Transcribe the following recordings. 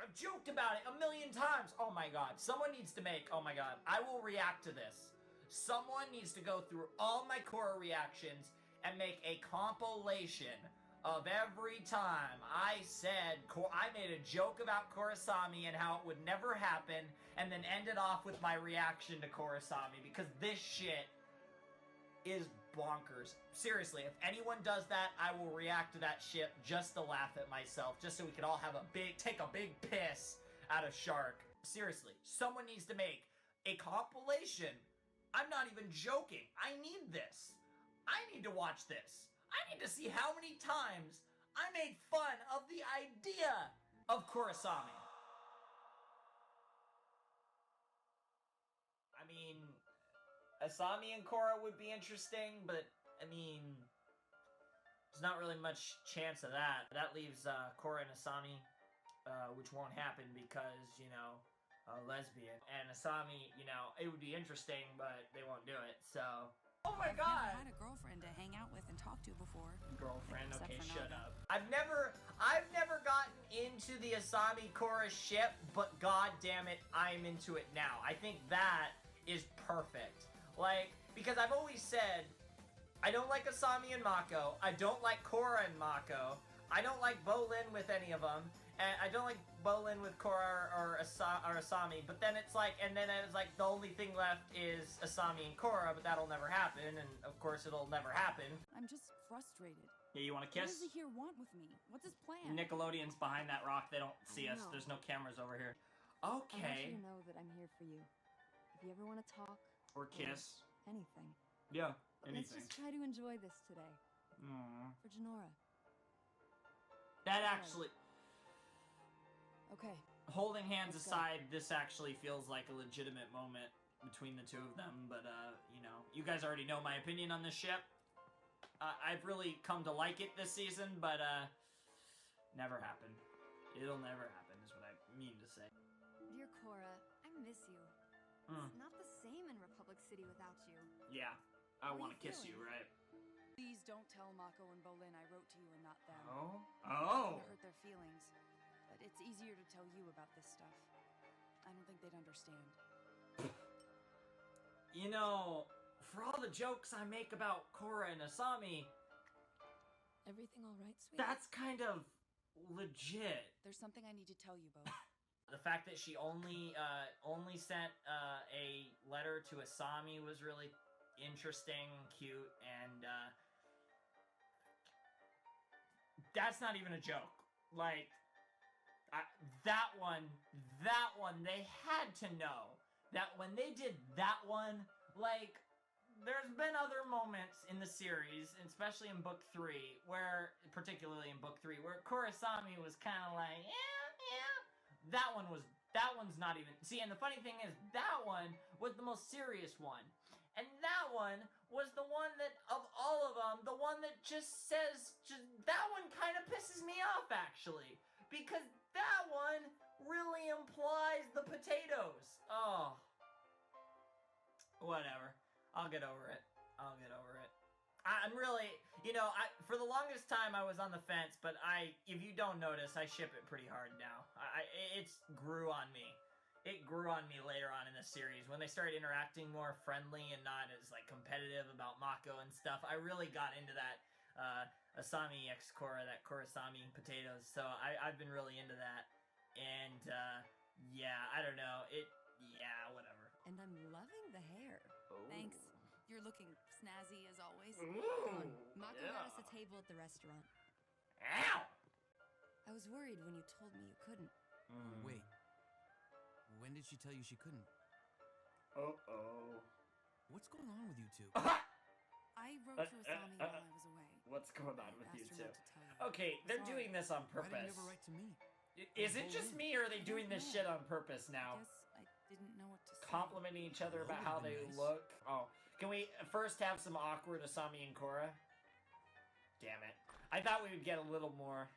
I've joked about it a million times. Oh my god. Someone needs to make... Oh my god. I will react to this. Someone needs to go through all my Korra reactions and make a compilation of every time I said... I made a joke about korrasami and how it would never happen, and then ended off with my reaction to korrasami, because this shit is bonkers. Seriously, if anyone does that, I will react to that shit just to laugh at myself, just so we could all have take a big piss out of Shark. Seriously, someone needs to make a compilation. I'm not even joking. I need this. I need to watch this. I need to see how many times I made fun of the idea of korrasami. I mean, Asami and Korra would be interesting, but, I mean, there's not really much chance of that. That leaves Korra and Asami, which won't happen because, you know, lesbian. And Asami, you know, it would be interesting, but they won't do it, so... Oh my god! I've never had a girlfriend to hang out with and talk to before. Girlfriend? Okay, shut up. I've never gotten into the Asami Korra ship, but god damn it, I'm into it now. I think that is perfect. Like, because I've always said, I don't like Asami and Mako, I don't like Korra and Mako, I don't like Bolin with any of them, and I don't like Bolin with Korra or Asami, but then it's like, and then it's like the only thing left is Asami and Korra, but that'll never happen, and of course it'll never happen. I'm just frustrated. Yeah, you want to kiss? What does he here want with me? What's his plan? Nickelodeon's behind that rock, they don't see us, there's no cameras over here. Okay. I want you to know that I'm here for you. If you ever want to talk... Or kiss. Anything. Yeah, but anything. let's just try to enjoy this today. Aww. For Janora. That actually... Okay. Holding hands aside, this actually feels like a legitimate moment between the two of them, but, you know, you guys already know my opinion on this ship. I've really come to like it this season, but, never happened. It'll never happen, is what I mean to say. Dear Korra, I miss you. It's not the same in Republic City without you. Yeah, I want to kiss you, right? Please don't tell Mako and Bolin I wrote to you and not them. Oh? It hurt their feelings. But it's easier to tell you about this stuff. I don't think they'd understand. You know, for all the jokes I make about Korra and Asami... Everything all right, sweetie? That's kind of legit. There's something I need to tell you both. The fact that she only sent a letter to Asami was really interesting, cute, and that's not even a joke. Like, that one, they had to know that when they did that one, like, there's been other moments in the series, especially in Book 3, particularly in Book 3, where korrasami was kind of like, yeah. That one's not even... See, and the funny thing is, that one was the most serious one. And that one was the one that, of all of them, the one that that one kind of pisses me off, actually. Because that one really implies the potatoes. Oh. Whatever. I'll get over it. I'm really, you know, for the longest time I was on the fence, but if you don't notice, I ship it pretty hard now. It grew on me. It grew on me later on in the series. When they started interacting more friendly and not as, like, competitive about Mako and stuff, I really got into that Asami x Korra, that korrasami potatoes, so I've been really into that. And, yeah, I don't know, yeah, whatever. And I'm loving the hair. Oh. Thanks. You're looking snazzy as always. Ooh, Mako got us a table at the restaurant. Ow! I was worried when you told me you couldn't. Wait. When did she tell you she couldn't? Uh-oh. What's going on with you two? I wrote to Asami while I was away. What's going on with you Asked her two? not to tell you. Okay, they're doing this on Why didn't you purpose. ever write to me? Is it just me, or are they doing this shit on purpose I now? guess I didn't know what to say. Complimenting each other about how they Nice. look? Oh, can we first have some awkward Asami and Korra? Damn it. I thought we would get a little more.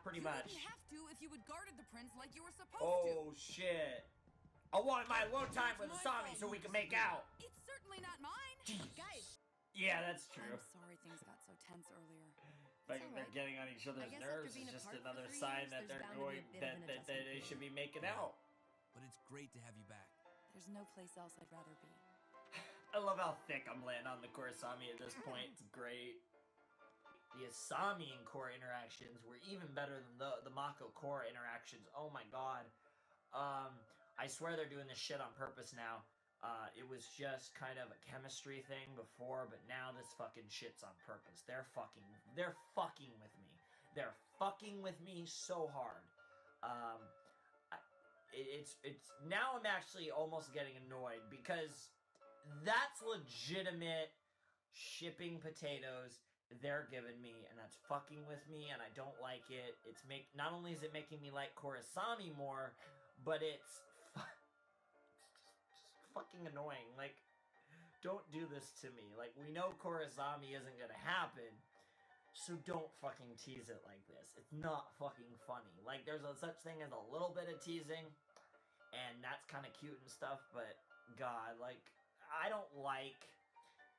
Pretty much. You didn't have to if you had guarded the prince like you were supposed to. Oh, shit. I want my alone time with Asami so we can make out. It's certainly not mine. Jeez. Guys. Yeah, that's true. I'm sorry things got so tense earlier. But all they're right. getting on each other's I guess after nerves being is just apart for another 3 sign years, that there's they're bound to be going a bit of an that they adjustment should be period. making out. But it's great to have you back. There's no place else I'd rather be. I love how thick I'm laying on the korrasami at this point. It's great. The Asami and Korra interactions were even better than the Mako Korra interactions. Oh my god. I swear they're doing this shit on purpose now. It was just kind of a chemistry thing before, but now this fucking shit's on purpose. They're fucking with me. They're fucking with me so hard. It's now I'm actually almost getting annoyed because that's legitimate shipping potatoes they're giving me, and that's fucking with me, and I don't like it. Not only is it making me like korrasami more, but it's fucking annoying. Like, don't do this to me. Like, we know korrasami isn't gonna happen, so don't fucking tease it like this. It's not fucking funny. Like, there's such thing as a little bit of teasing, and that's kind of cute and stuff, but god, like, I don't like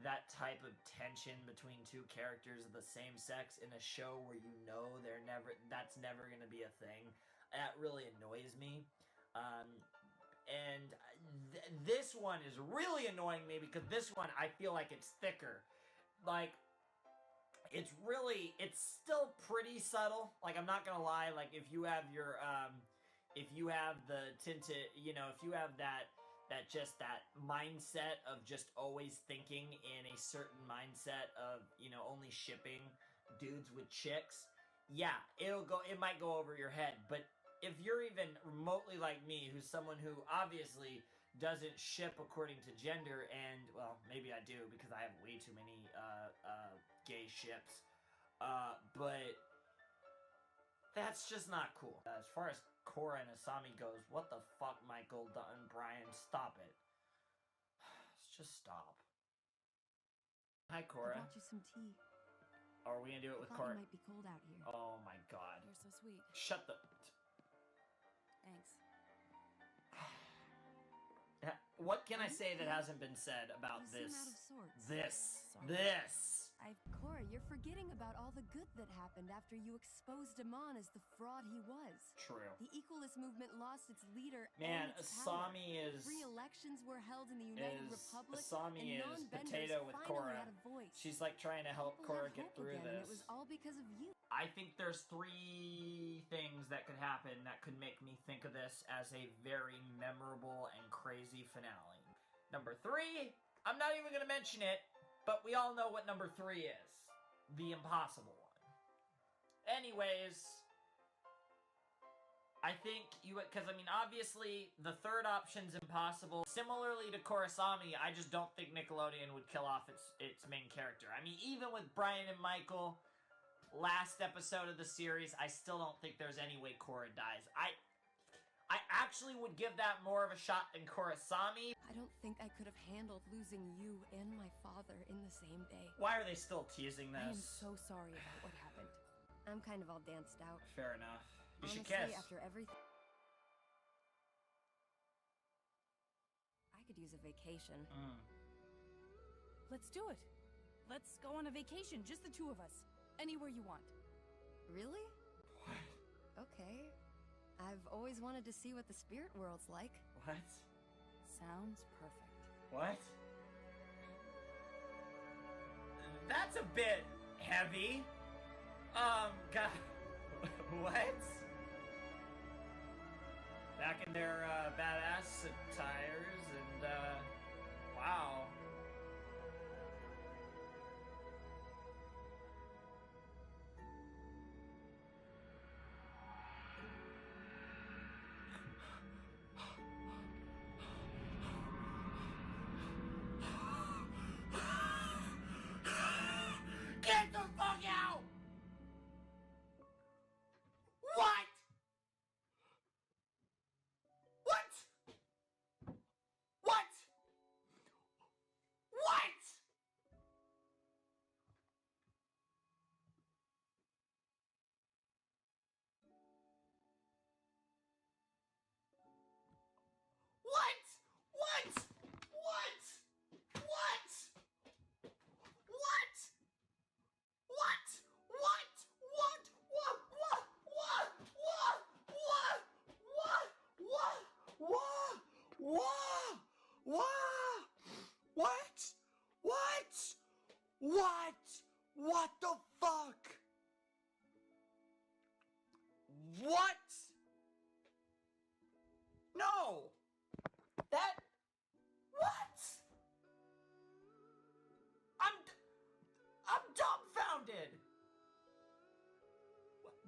that type of tension between two characters of the same sex in a show where you know that's never gonna be a thing. That really annoys me. And this one is really annoying me because this one I feel like it's thicker. Like, it's still pretty subtle. Like, I'm not gonna lie, like, if you have your if you have the tinted, you know, if you have that mindset of just always thinking in a certain mindset of, you know, only shipping dudes with chicks, yeah, it might go over your head. But if you're even remotely like me, who's someone who obviously doesn't ship according to gender, and, well, maybe I do because I have way too many gay ships, but that's just not cool. As far as Korra and Asami goes, what the fuck, Michael, Dutton, Brian, stop it. Just stop. Hi, I Korra. brought you some tea. Are we gonna do it with Thought Korra? it might be cold out here. Oh my god. You're so sweet. Shut the... Thanks. What can I say that hasn't been said about You this? seem out of sorts. Sorry. This! Korra, you're forgetting about all the good that happened after you exposed Amon as the fraud he was. True. The Equalist movement lost its leader Man, and its power. Asami is... Free elections were held in the United Republic, Asami and is non-benders potato with finally Korra. had a voice. She's like trying to help People Korra have get hope through again, this. and it was all because of you. I think there's 3 things that could happen that could make me think of this as a very memorable and crazy finale. Number 3, I'm not even gonna mention it, but we all know what number 3 is. The impossible one. Anyways, I think because, I mean, obviously, the third option's impossible. Similarly to Korrasami, I just don't think Nickelodeon would kill off its main character. I mean, even with Brian and Michael, last episode of the series, I still don't think there's any way Korra dies. I actually would give that more of a shot than Korrasami. I don't think I could have handled losing you and my father in the same day. Why are they still teasing I am this? so sorry about what happened. I'm kind of all danced out. Fair enough. You Honestly, should kiss. after everything, I could use a vacation. Let's do it. Let's go on a vacation, just the 2 of us. Anywhere you want. Really? What? Okay. I've always wanted to see what the spirit world's like. What? Sounds perfect. What? That's a bit heavy. God. What? Back in their, badass attires, and, wow. Get the fuck out! What? What? What? What? What the fuck? What? No! That... What? I'm dumbfounded!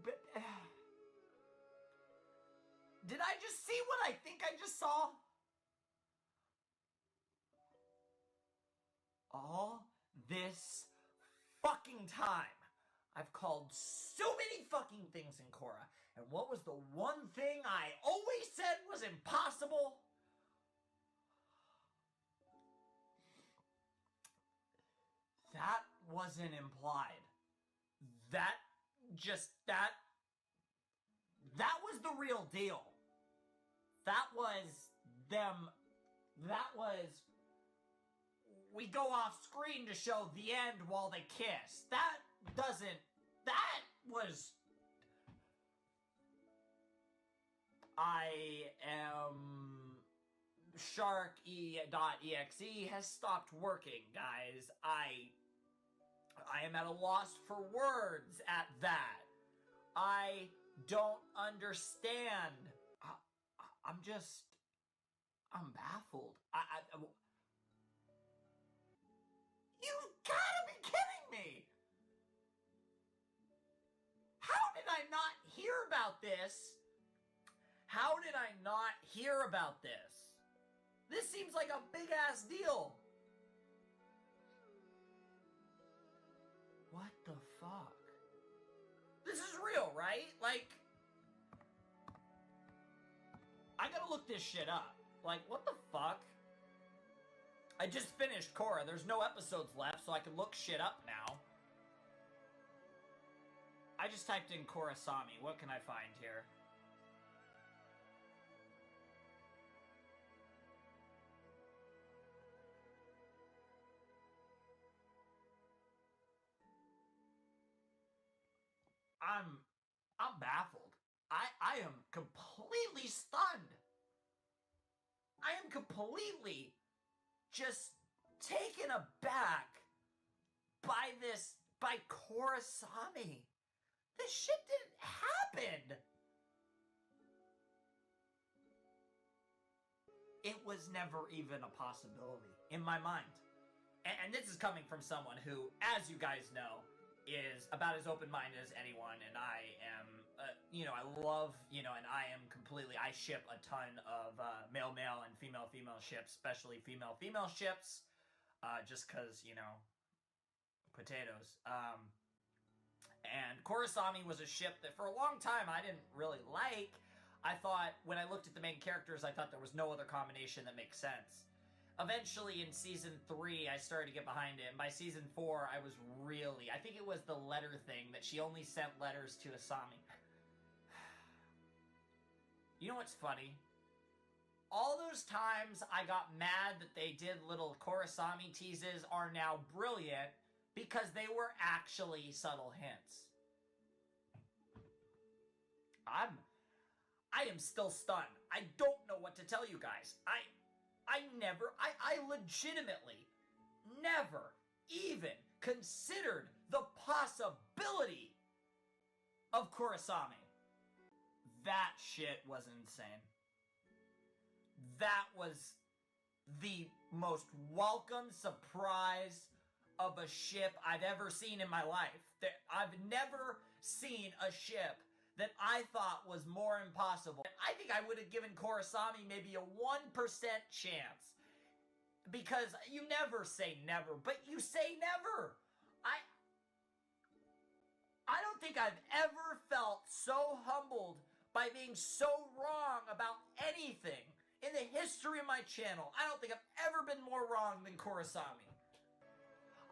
But, did I just see what I think I just saw? All this fucking time, I've called so many fucking things in Korra, and what was the one thing I always said was impossible? That wasn't implied. That was the real deal. That was them, we go off screen to show the end while they kiss. That was... I am... Shark.exe has stopped working, guys. I am at a loss for words at that. I don't understand. I'm baffled. You gotta be kidding me! How did I not hear about this? How did I not hear about this? This seems like a big-ass deal. What the fuck? This is real, right? Like, I gotta look this shit up. Like, what the fuck? I just finished Korra. There's no episodes left, so I can look shit up now. I just typed in korrasami. What can I find here? I'm baffled. I am completely stunned. I am completely just taken aback by korrasami. This shit didn't happen. It was never even a possibility in my mind. And this is coming from someone who, as you guys know, is about as open-minded as anyone, and I am, I love, and I am completely, I ship a ton of male-male and female-female ships, especially female-female ships, just because, potatoes. And korrasami was a ship that for a long time I didn't really like. I thought, when I looked at the main characters, I thought there was no other combination that makes sense. Eventually, in Season 3, I started to get behind it, and by Season 4, I was really... I think it was the letter thing, that she only sent letters to Asami. You know what's funny? All those times I got mad that they did little korrasami teases are now brilliant, because they were actually subtle hints. I am still stunned. I don't know what to tell you guys. I legitimately never even considered the possibility of korrasami. That shit was insane. That was the most welcome surprise of a ship I've ever seen in my life. I've never seen a ship that I thought was more impossible. I think I would have given korrasami maybe a 1% chance. Because you never say never, but you say never. I don't think I've ever felt so humbled by being so wrong about anything in the history of my channel. I don't think I've ever been more wrong than korrasami.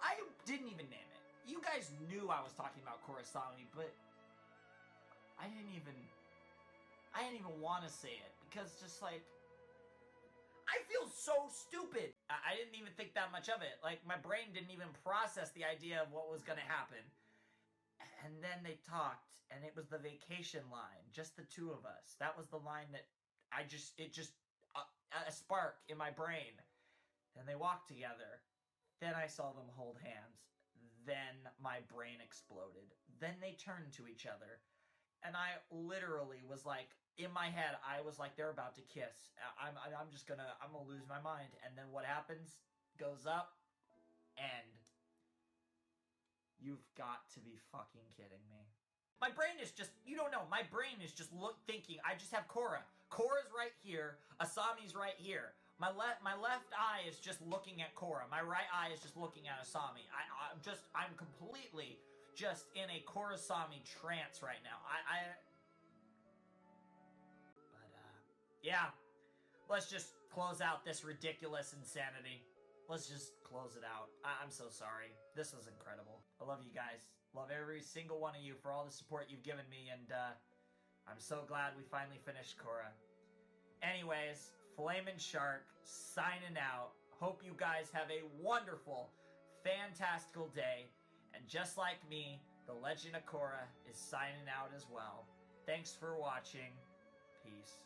I didn't even name it. You guys knew I was talking about korrasami, but I didn't even want to say it, because just like, I feel so stupid. I didn't even think that much of it. Like, my brain didn't even process the idea of what was gonna happen. And then they talked, and it was the vacation line, just the two of us. That was the line that a spark in my brain. Then they walked together. Then I saw them hold hands. then my brain exploded. Then they turned to each other. And I literally was like, in my head, I was like, they're about to kiss. I'm gonna lose my mind. And then what happens? Goes up, and you've got to be fucking kidding me. My brain is just, you don't know, my brain is just thinking, I just have Korra. Korra's right here, Asami's right here. My left eye is just looking at Korra. My right eye is just looking at Asami. I'm completely just in a korrasami trance right now. Yeah. Let's just close out this ridiculous insanity. Let's just close it out. I'm so sorry. This was incredible. I love you guys. Love every single one of you for all the support you've given me, and I'm so glad we finally finished Korra. Anyways, TheFlamingShark signing out. Hope you guys have a wonderful, fantastical day. And just like me, The Legend of Korra is signing out as well. Thanks for watching. Peace.